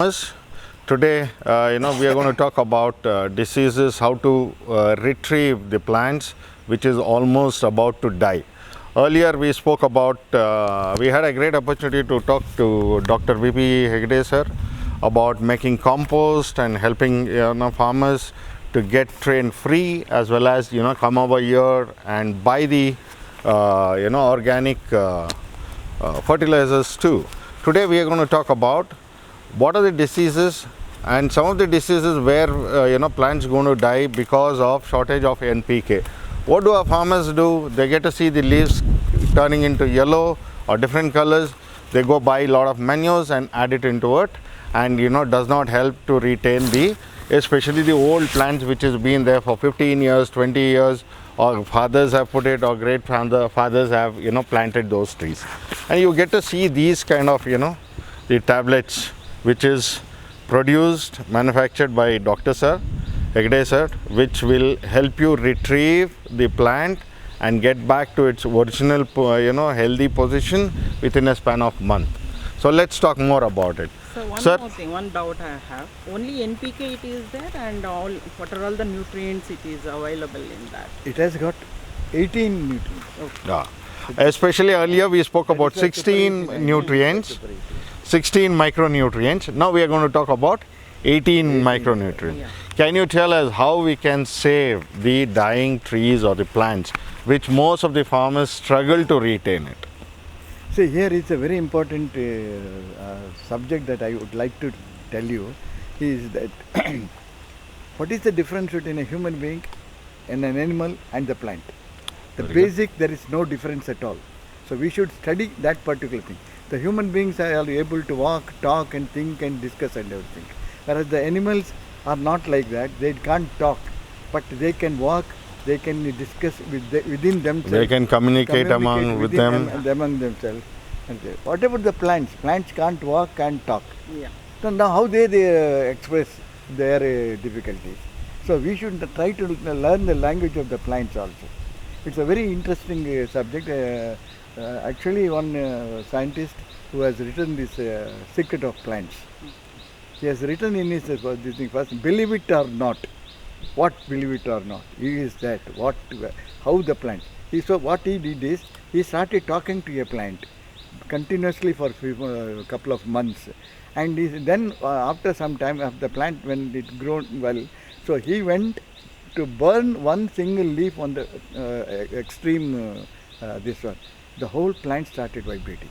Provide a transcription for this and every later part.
Us. Today, we are going to talk about diseases, how to retrieve the plants which is almost about to die. Earlier, we spoke about, we had a great opportunity to talk to Dr. V.P. Hegde sir about making compost and helping farmers to get train free, as well as come over here and buy the organic fertilizers too. Today, we are going to talk about what are the diseases and some of the diseases where plants going to die because of shortage of NPK. What do our farmers do? They get to see the leaves turning into yellow or different colors. They go buy a lot of manures and add it into it, and does not help to retain especially the old plants which has been there for 15 years, 20 years, or fathers have put it, or great fathers have planted those trees, and you get to see these kind of the tablets which is produced, manufactured by Dr. Sir, Hegde Sir, which will help you retrieve the plant and get back to its original, healthy position within a span of month. So let's talk more about it. So one Sir, more thing, one doubt I have. Only NPK it is there, and what are all the nutrients it is available in that? It has got 18 nutrients. yeah. Especially earlier we spoke about 16 nutrients. 16 micronutrients. Now we are going to talk about 18 micronutrients. Yeah. Can you tell us how we can save the dying trees or the plants, which most of the farmers struggle to retain it? See, here is a very important subject that I would like to tell you is that what is the difference between a human being and an animal and the plant? The Very good. basic, there is no difference at all. So we should study that particular thing. The human beings are able to walk, talk and think and discuss and everything. Whereas the animals are not like that. They can't talk, but they can walk, they can discuss within themselves. They can communicate among with within them. and among themselves. And what about the plants? Plants can't walk, can't talk. Yeah. So now how they express their difficulties? So we should try to learn the language of the plants also. It's a very interesting subject. Actually, one scientist who has written this Secret of Plants, he has written in his this thing first, believe it or not. What believe it or not? He is that. What? How the plant? So what he did is he started talking to a plant continuously for a couple of months, and then after some time, after the plant when it grown well, so he went to burn one single leaf on the extreme this one. The whole plant started vibrating.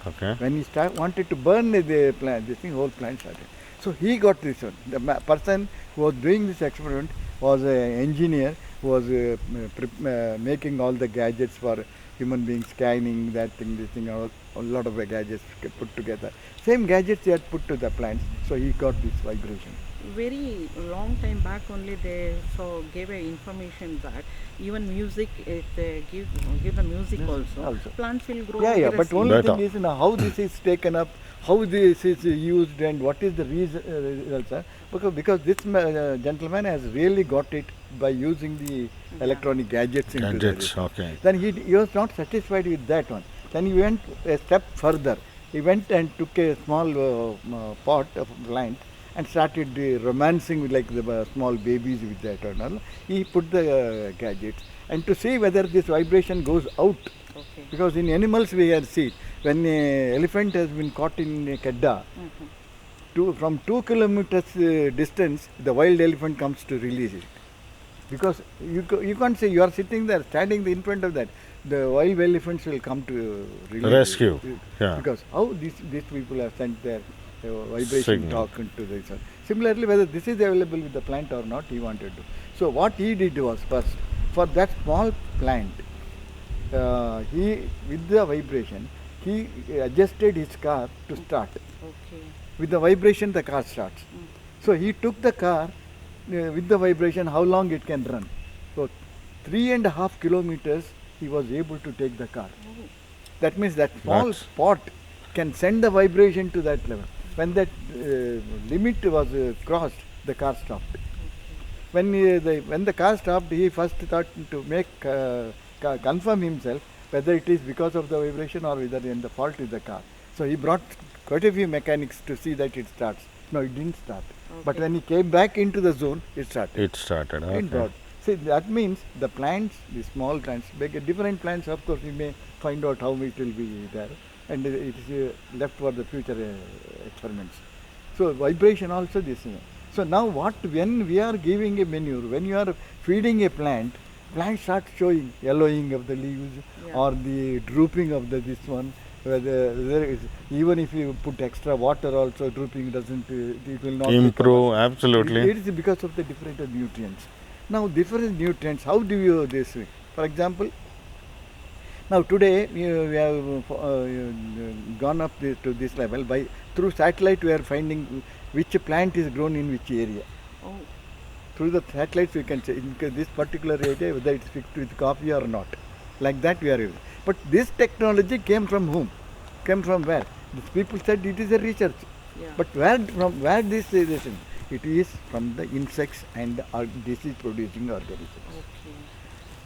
Okay. When he wanted to burn the plant, this thing, whole plant started. So he got this one. The person who was doing this experiment was an engineer who was making all the gadgets for human beings, scanning that thing, this thing, a lot of the gadgets put together. Same gadgets he had put to the plants, so he got this vibration. Very long time back only they gave a information that even music, if they give the music also, plants will grow. Yeah, but aggressively. only Better. thing is how this is taken up, how this is used, and what is the results. Because this gentleman has really got it by using the electronic gadgets. Into Gadgets, the, okay. Then he was not satisfied with that one. Then he went a step further. He went and took a small pot of plant and started romancing with like the small babies with that and all. He put the gadgets and to see whether this vibration goes out. Okay. Because in animals we have seen when an elephant has been caught in a kedda, from 2 kilometers distance, the wild elephant comes to release it. Because you can't say you are sitting there, standing in front of that. The wild elephants will come to release Rescue. it. Yeah. Because how these people have sent their vibration Signal. talk into this one. Similarly, whether this is available with the plant or not, he wanted to. So what he did was first, for that small plant, he with the vibration, he adjusted his car to start. Okay. With the vibration, the car starts. So he took the car with the vibration, how long it can run. So 3.5 kilometers he was able to take the car. That means that small That's- spot can send the vibration to that level. When that limit was crossed, the car stopped. When the car stopped, he first thought to make confirm himself whether it is because of the vibration or whether in the fault is the car. So he brought quite a few mechanics to see that it starts. No, it didn't start. But Okay. when he came back into the zone, it started. It started. In Okay. broad. See, that means the plants, the small plants, different plants, of course, we may find out how it will be there, and it is left for the future experiments. So, vibration also this. So, now when we are giving a manure, when you are feeding a plant starts showing yellowing of the leaves Yeah. or the drooping of this one. Whether there is, even if you put extra water also, drooping doesn't, it will not Improve, recover. absolutely. It is because of the different nutrients. Now, different nutrients, how do you this? For example, now today we have gone up to this level by through satellite. We are finding which plant is grown in which area. Oh, Through the satellites, we can say in this particular area whether it's fixed with coffee or not. Like that, we are using. But this technology came from whom? Came from where? These people said it is a research. yeah. But where this is? It is from the insects and disease-producing organisms. Okay.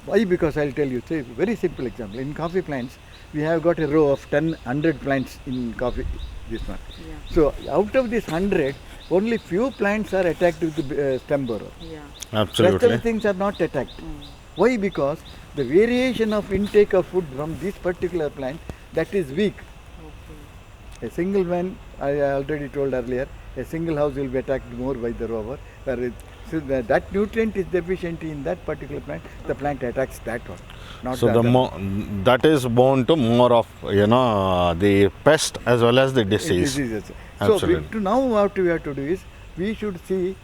Why? Because I'll tell you. Say very simple example. In coffee plants, we have got a row of 100 plants in coffee. This one. Yeah. So out of this 100, only few plants are attacked with the stem borer. Yeah. Rest of Absolutely. the things are not attacked. Mm. Why? Because the variation of intake of food from this particular plant, that is weak. Okay. A single man, I already told earlier, a single house will be attacked more by the rover. So that nutrient is deficient in that particular plant, the plant attacks that one. Not So the the other. more that is born to more of the pest as well as the disease. Diseases. So Absolutely. now what we have to do is, we should see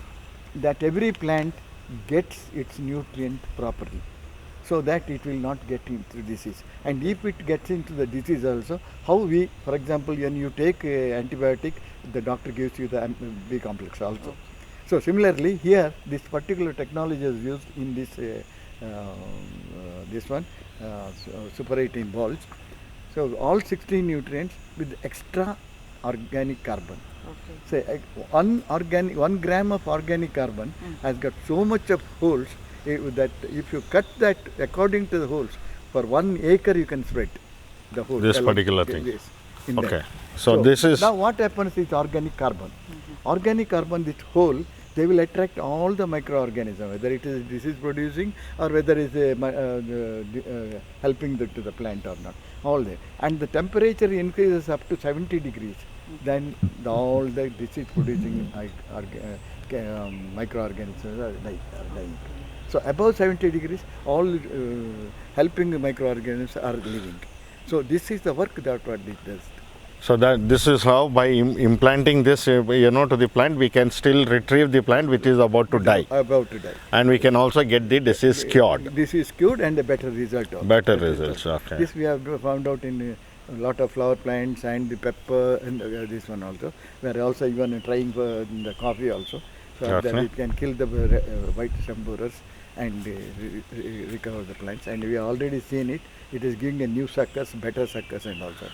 that every plant gets its nutrient properly, so that it will not get into disease. And if it gets into the disease also, how we, for example, when you take antibiotic, the doctor gives you the B complex also. So similarly here, this particular technology is used in this one, Super 18 balls. So all 16 nutrients with extra organic carbon. Okay. Say 1 gram of organic carbon has got so much of holes that if you cut that according to the holes, for 1 acre you can spread the whole. This particular thing. Yes, in Okay. that. So this is now what happens is organic carbon. Organic carbon, this whole, they will attract all the microorganisms, whether it is disease producing or whether it is helping to the plant or not. All that. And the temperature increases up to 70 degrees. Then all the disease producing microorganisms are dying. So above 70 degrees, all helping microorganisms are living. So this is the work that what it does. so that this is how by implanting this to the plant we can still retrieve the plant which is about to die, About to die. and we can also get the disease cured. This is cured and a better result. Also. Better results. Okay. This we have found out in a lot of flower plants and the pepper and this one also. We are also even trying for the coffee also. So that Okay. it can kill the white stem borers and recover the plants. And we have already seen it. It is giving a new suckers, better suckers and also.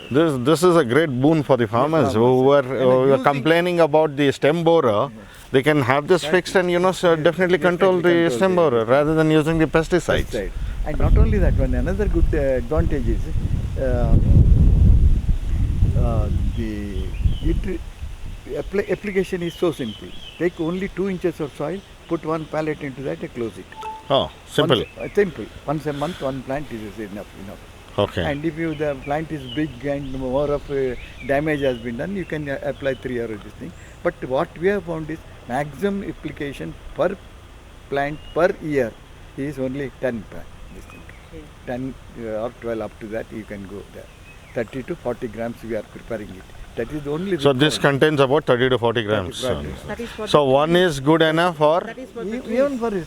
This is a great boon for the farmers who were using- complaining about the stem borer. They can have this fixed and so definitely control the control stem the- borer rather than using the pesticides. Pesticide. And not only that one, another good advantage is application is so simple. Take only 2 inches of soil, put 1 pallet into that and close it. Oh, simple. Simple. Once a month, 1 plant is enough. Okay. And if the plant is big and more of damage has been done, you can apply 3 hours this thing. But what we have found is maximum application per plant per year is only 10 this thing. Okay. 10 or 12 up to that you can go there. 30 to 40 grams we are preparing it. That is only. So this required. contains about 30 to 40 grams. 40 grams. That is for So the one is good enough for that is for the Even trees.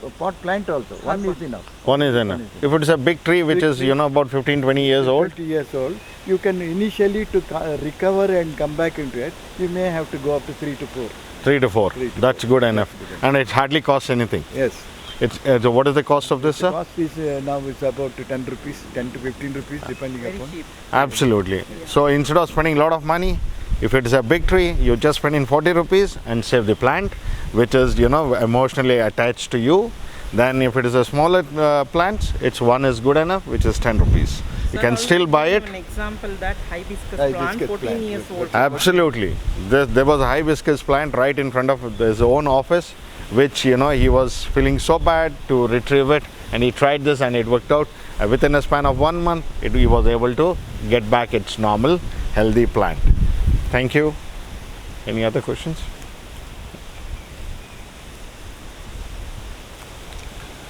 for pot plant also, one is enough. one is enough. If it is a big tree which Big is tree. about 15-20 years old, 30 years old, you can initially to recover and come back into it, you may have to go up to 3 to 4. 3 to 4. 3 to That's 4. good enough. That's good And it hardly costs anything. Yes. It's so what is the cost of this, The sir? cost is now it's about 10 rupees, 10 to 15 rupees depending Very upon. cheap. Absolutely. So instead of spending a lot of money, if it is a big tree, you just spend in 40 rupees and save the plant, which is emotionally attached to you. Then if it is a smaller plant, it's one is good enough, which is 10 rupees. You Sir, can also still buy give it. An example that hibiscus Hibiscus plant, 14 plant, years yes, old. Absolutely. There was a hibiscus plant right in front of his own office, which he was feeling so bad to retrieve it, and he tried this and it worked out. Within a span of 1 month, he was able to get back its normal, healthy plant. Thank you. Any other questions?